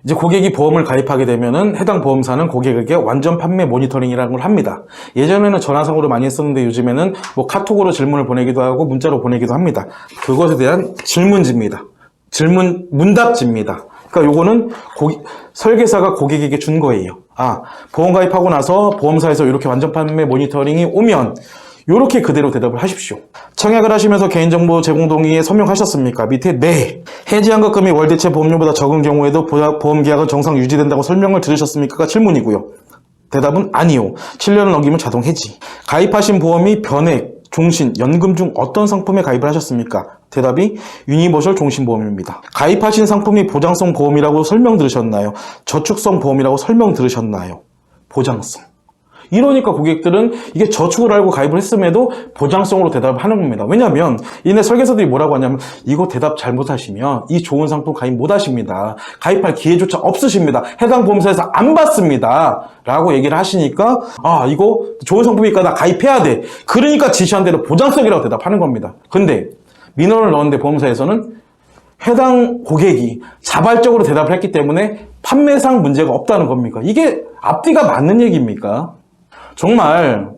이제 고객이 보험을 가입하게 되면은 해당 보험사는 고객에게 완전 판매 모니터링이라는 걸 합니다. 예전에는 전화상으로 많이 했었는데 요즘에는 뭐 카톡으로 질문을 보내기도 하고 문자로 보내기도 합니다. 그것에 대한 질문지입니다. 문답지입니다. 그러니까 요거는 설계사가 고객에게 준 거예요. 아, 보험 가입하고 나서 보험사에서 이렇게 완전 판매 모니터링이 오면 요렇게 그대로 대답을 하십시오. 청약을 하시면서 개인정보 제공 동의에 서명하셨습니까? 밑에 네. 해지환급금이 월대체 보험료보다 적은 경우에도 보험계약은 정상 유지된다고 설명을 들으셨습니까?가 질문이고요. 대답은 아니요. 7년을 넘기면 자동 해지. 가입하신 보험이 변액, 종신, 연금 중 어떤 상품에 가입을 하셨습니까? 대답이 유니버셜 종신보험입니다. 가입하신 상품이 보장성 보험이라고 설명 들으셨나요? 저축성 보험이라고 설명 들으셨나요? 보장성. 이러니까 고객들은 이게 저축을 알고 가입을 했음에도 보장성으로 대답을 하는 겁니다. 왜냐하면 이네 설계사들이 뭐라고 하냐면 이거 대답 잘못하시면 이 좋은 상품 가입 못하십니다. 가입할 기회조차 없으십니다. 해당 보험사에서 안 받습니다. 라고 얘기를 하시니까 아 이거 좋은 상품이니까 나 가입해야 돼. 그러니까 지시한 대로 보장성이라고 대답하는 겁니다. 근데 민원을 넣었는데 보험사에서는 해당 고객이 자발적으로 대답을 했기 때문에 판매상 문제가 없다는 겁니까? 이게 앞뒤가 맞는 얘기입니까? 정말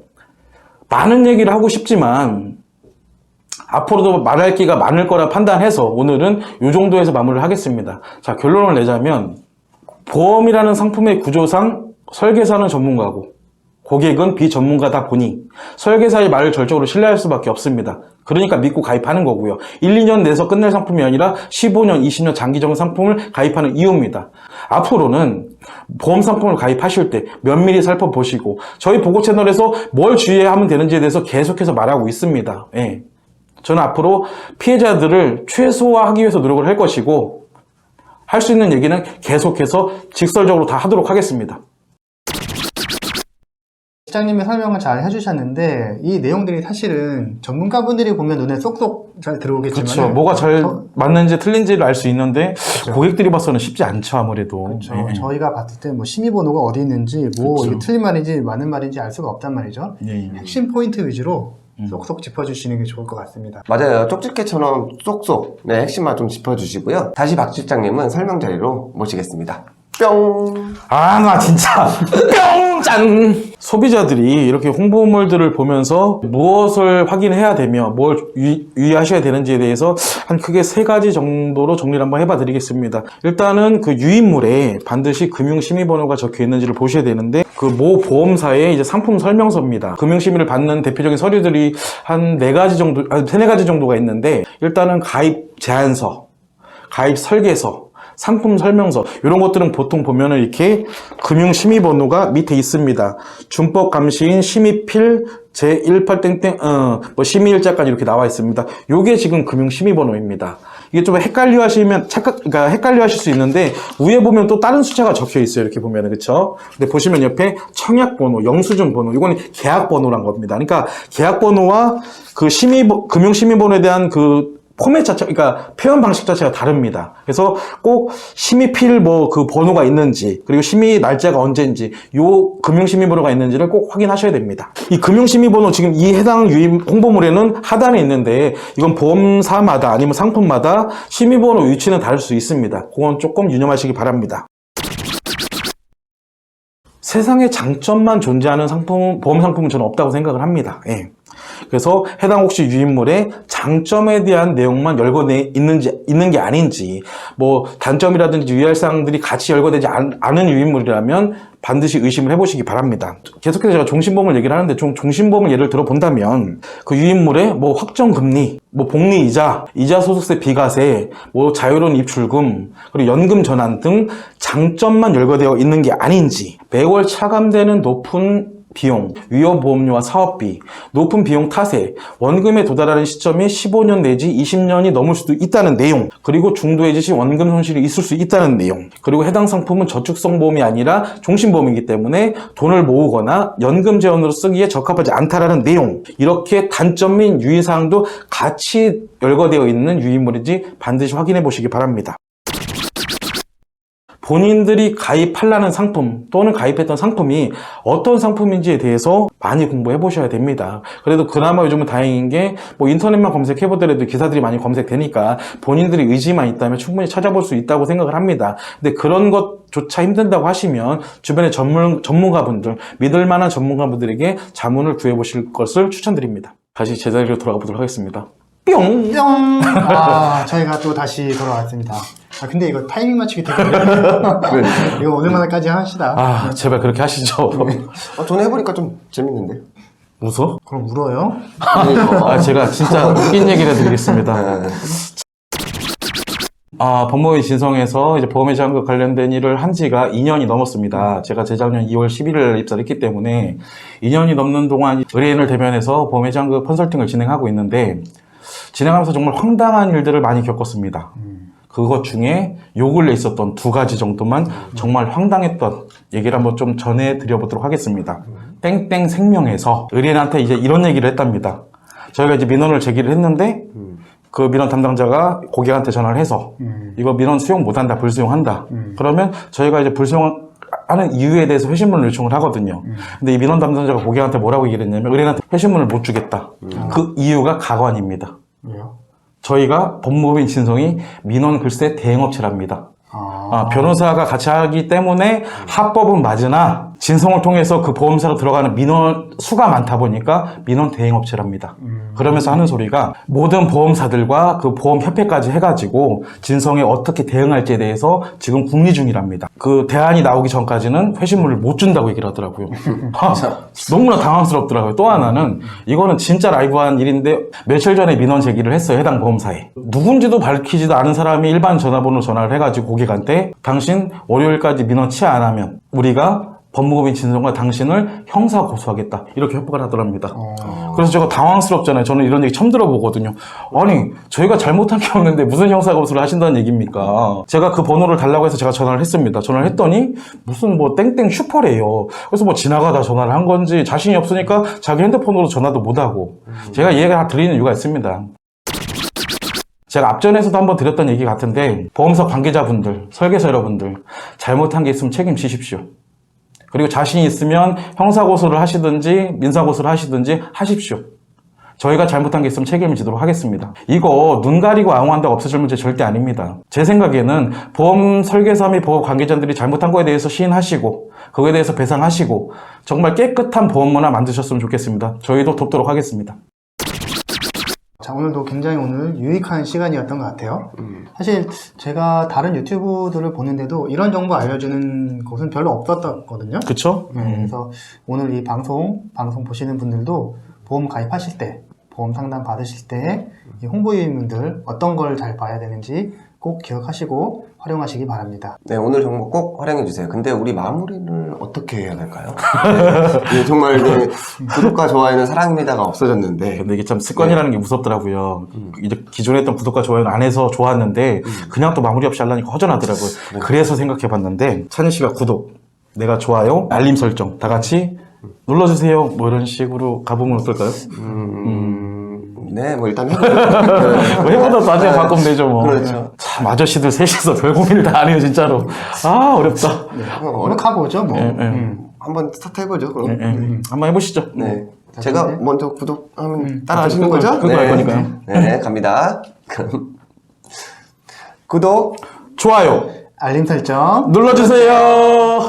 많은 얘기를 하고 싶지만 앞으로도 말할 기가 많을 거라 판단해서 오늘은 이 정도에서 마무리를 하겠습니다. 자, 결론을 내자면 보험이라는 상품의 구조상 설계사는 전문가고 고객은 비전문가다 보니 설계사의 말을 절적으로 신뢰할 수밖에 없습니다. 그러니까 믿고 가입하는 거고요. 1, 2년 내에서 끝낼 상품이 아니라 15년, 20년 장기적인 상품을 가입하는 이유입니다. 앞으로는 보험 상품을 가입하실 때 면밀히 살펴보시고 저희 보고 채널에서 뭘 주의해야 하면 되는지에 대해서 계속해서 말하고 있습니다. 예. 저는 앞으로 피해자들을 최소화하기 위해서 노력을 할 것이고 할 수 있는 얘기는 계속해서 직설적으로 다 하도록 하겠습니다. 시장님이 설명을 잘 해주셨는데 이 내용들이 사실은 전문가분들이 보면 눈에 쏙쏙 잘 들어오겠지만 그렇죠. 뭐가 잘 맞는지 틀린지를 알 수 있는데 그렇죠. 고객들이 봐서는 쉽지 않죠 아무래도. 그렇죠. 네. 저희가 봤을 때 뭐 심의번호가 어디 있는지 뭐 그렇죠. 이게 틀린 말인지 맞는 말인지 알 수가 없단 말이죠. 네. 핵심 포인트 위주로 쏙쏙 짚어주시는 게 좋을 것 같습니다. 맞아요. 쪽집게처럼 쏙쏙 네, 핵심만 좀 짚어주시고요. 다시 박 실장님은 설명 자리로 모시겠습니다. 뿅! 아, 나 진짜 뿅! 짠! 소비자들이 이렇게 홍보물들을 보면서 무엇을 확인해야 되며 뭘 유의하셔야 되는지에 대해서 한 크게 3가지 정도로 정리를 한번 해봐 드리겠습니다. 일단은 그 유인물에 반드시 금융심의번호가 적혀 있는지를 보셔야 되는데 그 모 보험사의 이제 상품 설명서입니다. 금융심의를 받는 대표적인 서류들이 한 4가지 정도, 3-4가지 정도가 있는데 일단은 가입 제안서, 가입 설계서, 상품 설명서 이런 것들은 보통 보면은 이렇게 금융심의번호가 밑에 있습니다. 준법감시인 심의필 제18땡땡 뭐 심의일자까지 이렇게 나와 있습니다. 요게 지금 금융심의번호입니다. 이게 좀 헷갈려하시면 그러니까 헷갈려하실 수 있는데 위에 보면 또 다른 숫자가 적혀 있어요. 이렇게 보면은 그렇죠. 근데 보시면 옆에 청약번호, 영수증 번호, 이거는 계약번호란 겁니다. 그러니까 계약번호와 그 금융심의번호에 대한 그 포맷 자체, 그러니까 표현 방식 자체가 다릅니다. 그래서 꼭 심의필 뭐 그 번호가 있는지, 그리고 심의 날짜가 언제인지, 요 금융심의번호가 있는지를 꼭 확인하셔야 됩니다. 이 금융심의번호 지금 이 해당 유인 홍보물에는 하단에 있는데, 이건 보험사마다 아니면 상품마다 심의번호 위치는 다를 수 있습니다. 그건 조금 유념하시기 바랍니다. 세상에 장점만 존재하는 상품, 보험 상품은 저는 없다고 생각을 합니다. 예. 그래서 해당 혹시 유인물의 장점에 대한 내용만 열거돼 있는 게 아닌지, 뭐 단점이라든지 유의할 사항들이 같이 열거되지 않은 유인물이라면 반드시 의심을 해보시기 바랍니다. 계속해서 제가 종신보험을 얘기를 하는데 종신보험을 예를 들어 본다면 그 유인물에 뭐 확정금리, 뭐 복리이자, 이자 소득세 비과세, 뭐 자유로운 입출금, 그리고 연금 전환 등 장점만 열거되어 있는 게 아닌지, 매월 차감되는 높은 비용, 위험보험료와 사업비, 높은 비용 탓에 원금에 도달하는 시점이 15년 내지 20년이 넘을 수도 있다는 내용, 그리고 중도해지 시 원금 손실이 있을 수 있다는 내용, 그리고 해당 상품은 저축성 보험이 아니라 종신보험이기 때문에 돈을 모으거나 연금 재원으로 쓰기에 적합하지 않다라는 내용, 이렇게 단점 및 유의사항도 같이 열거되어 있는 유인물인지 반드시 확인해 보시기 바랍니다. 본인들이 가입하려는 상품 또는 가입했던 상품이 어떤 상품인지에 대해서 많이 공부해 보셔야 됩니다. 그래도 그나마 요즘은 다행인 게 뭐 인터넷만 검색해 보더라도 기사들이 많이 검색되니까 본인들이 의지만 있다면 충분히 찾아볼 수 있다고 생각을 합니다. 근데 그런 것조차 힘든다고 하시면 주변의 전문가분들, 믿을 만한 전문가분들에게 자문을 구해 보실 것을 추천드립니다. 다시 제자리로 돌아가 보도록 하겠습니다. 뿅! 뿅! 아, 저희가 또 다시 돌아왔습니다. 아, 근데 이거 타이밍 맞추기 되게 어려워요. 이거 오늘만까지 합시다. 아, 제발 그렇게 하시죠. 저는 해보니까 좀 재밌는데. 웃어? 그럼 울어요? 아, 제가 진짜 웃긴 얘기를 해드리겠습니다. 법무법인 진성에서 이제 보험의 제한과 관련된 일을 한 지가 2년이 넘었습니다. 제가 재작년 2월 11일 입사를 했기 때문에 2년이 넘는 동안 의뢰인을 대면해서 보험의 제한과 컨설팅을 진행하고 있는데, 진행하면서 정말 황당한 일들을 많이 겪었습니다. 그것 중에 요 근래 있었던 2가지 정도만 정말 황당했던 얘기를 한번 좀 전해드려보도록 하겠습니다. 땡땡 생명에서 의뢰인한테 이제 이런 얘기를 했답니다. 저희가 이제 민원을 제기를 했는데 그 민원 담당자가 고객한테 전화를 해서 이거 민원 수용 못한다, 불수용한다. 그러면 저희가 이제 불수용하는 이유에 대해서 회신문을 요청을 하거든요. 근데 이 민원 담당자가 고객한테 뭐라고 얘기를 했냐면 의뢰인한테 회신문을 못 주겠다. 그 이유가 가관입니다. 왜요? 저희가 법무법인 진성이 민원 글쎄 대행업체랍니다. 변호사가 같이 하기 때문에 합법은 맞으나 진성을 통해서 그 보험사로 들어가는 민원 수가 많다 보니까 민원 대행업체랍니다. 그러면서 하는 소리가 모든 보험사들과 그 보험협회까지 해가지고 진성에 어떻게 대응할지에 대해서 지금 궁리 중이랍니다. 그 대안이 나오기 전까지는 회신문을 못 준다고 얘기를 하더라고요. 너무나 당황스럽더라고요. 또 하나는 이거는 진짜 라이브한 일인데 며칠 전에 민원 제기를 했어요. 해당 보험사에. 누군지도 밝히지도 않은 사람이 일반 전화번호로 전화를 해가지고 고객한테 당신 월요일까지 민원 취하 안 하면 우리가 법무법인 진성과 당신을 형사 고소하겠다 이렇게 협박을 하더랍니다. 그래서 제가 당황스럽잖아요. 저는 이런 얘기 처음 들어보거든요. 아니 저희가 잘못한 게 없는데 무슨 형사 고소를 하신다는 얘기입니까? 제가 그 번호를 달라고 해서 제가 전화를 했습니다. 전화를 했더니 무슨 뭐 땡땡 슈퍼래요. 그래서 뭐 지나가다 전화를 한 건지 자신이 없으니까 자기 핸드폰으로 전화도 못하고 제가 이해가 다 드리는 이유가 있습니다. 제가 앞전에서도 한번 드렸던 얘기 같은데 보험사 관계자분들, 설계사 여러분들 잘못한 게 있으면 책임지십시오. 그리고 자신이 있으면 형사고소를 하시든지 민사고소를 하시든지 하십시오. 저희가 잘못한 게 있으면 책임을 지도록 하겠습니다. 이거 눈 가리고 아웅한다고 없어질 문제 절대 아닙니다. 제 생각에는 보험 설계사 및 보험 관계자들이 잘못한 거에 대해서 시인하시고 그거에 대해서 배상하시고 정말 깨끗한 보험 문화 만드셨으면 좋겠습니다. 저희도 돕도록 하겠습니다. 자, 오늘도 굉장히 오늘 유익한 시간이었던 것 같아요. 사실 제가 다른 유튜브들을 보는데도 이런 정보 알려주는 곳은 별로 없었거든요. 그쵸? 네, 그래서 오늘 이 방송 보시는 분들도 보험 가입하실 때, 보험 상담 받으실 때 이 홍보위원분들 어떤 걸 잘 봐야 되는지 꼭 기억하시고 활용하시기 바랍니다. 네, 오늘 정보 꼭 활용해주세요. 근데 우리 마무리를 어떻게 해야 될까요? 네, 정말 네, 구독과 좋아요는 사랑입니다가 없어졌는데. 근데 이게 참 습관이라는 게 무섭더라고요. 이제 기존에 했던 구독과 좋아요는 안 해서 좋았는데 그냥 또 마무리 없이 하려니까 허전하더라고요. 그래서 생각해봤는데 찬희 씨가 구독, 내가 좋아요, 알림 설정 다 같이 눌러주세요. 뭐 이런 식으로 가보면 어떨까요? 네, 뭐 일단 해보죠. 뭐 해보다 나중에 바꾸면 되죠 뭐. 그렇죠. 참 아저씨들 셋이서 별 고민을 다 안 해요 진짜로. 아 어렵다. 노력하고 오죠 뭐. 한번 스타트 해보죠, 그럼. 한번 해보시죠. 네. 제가 근데- 먼저 구독하면 따라 하시는 거죠? 그거 할 거니까요. 네, 갑니다. 그럼 구독, 좋아요 알림 설정 눌러주세요.